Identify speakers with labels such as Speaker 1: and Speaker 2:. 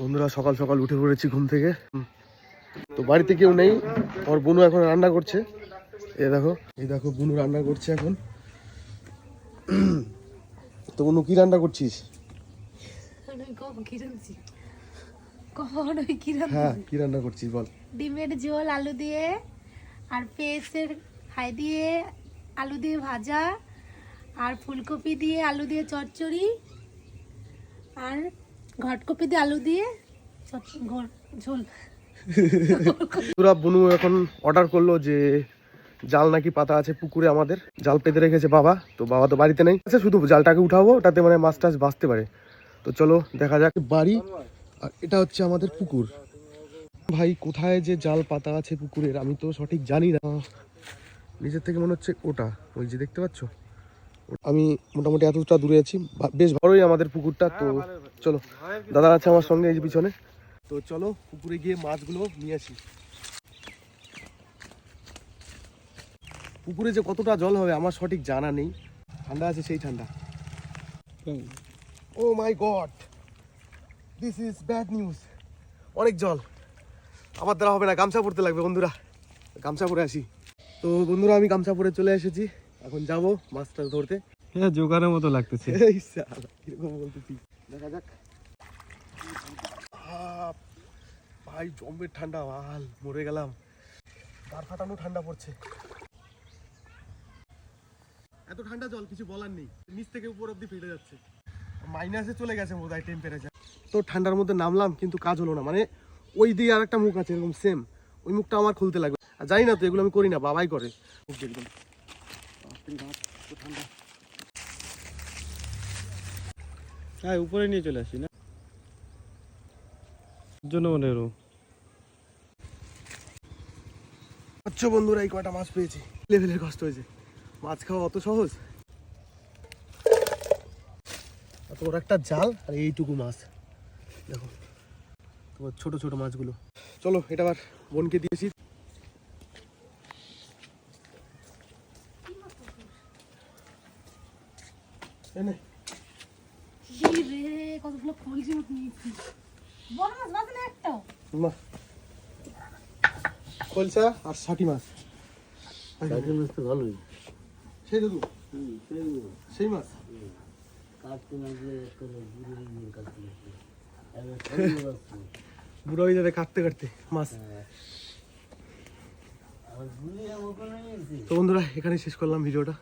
Speaker 1: বন্ধুরা সকাল সকাল উঠে পড়েছি ঘুম থেকে। তো বাড়িতে কেউ নেই, আমার বোনু এখন রান্না করছে। এই দেখো বোনু রান্না করছে এখন। তো বোনু কি রান্না করছিস? হ্যাঁ কি রান্না করছিস বল।
Speaker 2: ডিমের ঝোল আলু দিয়ে আর পেঁয়াজের ফ্রাই দিয়ে আলু দিয়ে ভাজা আর ফুলকপি দিয়ে আলু দিয়ে চচ্চড়ি আর ঘটকপি দিয়ে আলু দিয়ে ঝোল।
Speaker 1: পুরা বোনু এখন অর্ডার করলো যে জাল নাকি পাতা আছে পুকুরে, আমাদের জাল পেতে রেখেছে বাবা। তো বাবা তো বাড়িতে নেই, আচ্ছা শুধু জালটাকে উঠাবো, ওটাতে মানে মাছ টাছ বাঁচতে পারে। তো চলো দেখা যাক। বাড়ি আর এটা হচ্ছে আমাদের পুকুর। ভাই কোথায় যে জাল পাতা আছে পুকুরের আমি তো সঠিক জানি না। নিজের থেকে মনে হচ্ছে ওটা, ওই যে দেখতে পাচ্ছ, আমি মোটামুটি এতটা দূরে আছি। বেশ বড়ই আমাদের পুকুরটা। তো চলো, দাদা আছে আমার সঙ্গে এই যে পিছনে। তো চলো পুকুরে গিয়ে মাছগুলো নিয়ে আসি। পুকুরে যে কতটা জল হবে আমার সঠিক জানা নেই। ঠান্ডা আছে সেই ঠান্ডা। Oh my god, this is bad news. অনেক জল, আমার দ্বারা হবে না, গামছা পরতে লাগবে বন্ধুরা। গামছা পরে আসি। তো বন্ধুরা আমি গামছা পরে চলে এসেছি, এখন যাব মাছটা ধরতে।
Speaker 3: হ্যাঁ জোগাড়ের মতো লাগতেছে।
Speaker 1: কিরকম বলতেছি দেখা যাক। ভাই জম্বের ঠান্ডা, মাল মরে গেলাম। দাঁড় ফাটানো ঠান্ডা পড়ছে, এত ঠান্ডা জল কিছু বলার নেই। নিচ থেকে উপর অব্দি ফেটে যাচ্ছে, মাইনাসে চলে গেছে বোধহয় টেম্পারেচার। তো ঠান্ডার মধ্যে নামলাম কিন্তু কাজ হলো না। মানে ওই দিকে আর একটা মুখ আছে এরকম সেম, ওই মুখটা আমার খুলতে লাগবে। আর জানি না তো, এগুলো আমি করি না, বাবাই করে। একদম ঠান্ডা।
Speaker 3: হ্যাঁ উপরে নিয়ে চলে আসি না জন্য মনে হলো।
Speaker 1: আচ্ছা বন্ধুরা এই কয়টা মাছ পেয়েছি, লেভেলের কষ্ট হয়েছে। মাছ খাওয়া অত সহজ? এত বড় একটা জাল আর এইটুকু মাছ, দেখো তোমার ছোট ছোট মাছগুলো। চলো এটা আবার বোনকে দিয়েছি।
Speaker 2: কতগুলো কলজি নিয়েছি, বড় মাছ বাজে না একটাও।
Speaker 1: খলসা আর ষাটি মাছ।
Speaker 4: ষাটি মাছ তো ভালোই।
Speaker 1: সেই দাদু সেই মাছ
Speaker 4: কাটতে লাগবে
Speaker 1: বুড়ো হয়ে যাবে কাটতে কাটতে মাছ। তো বন্ধুরা এখানে শেষ করলাম ভিডিওটা।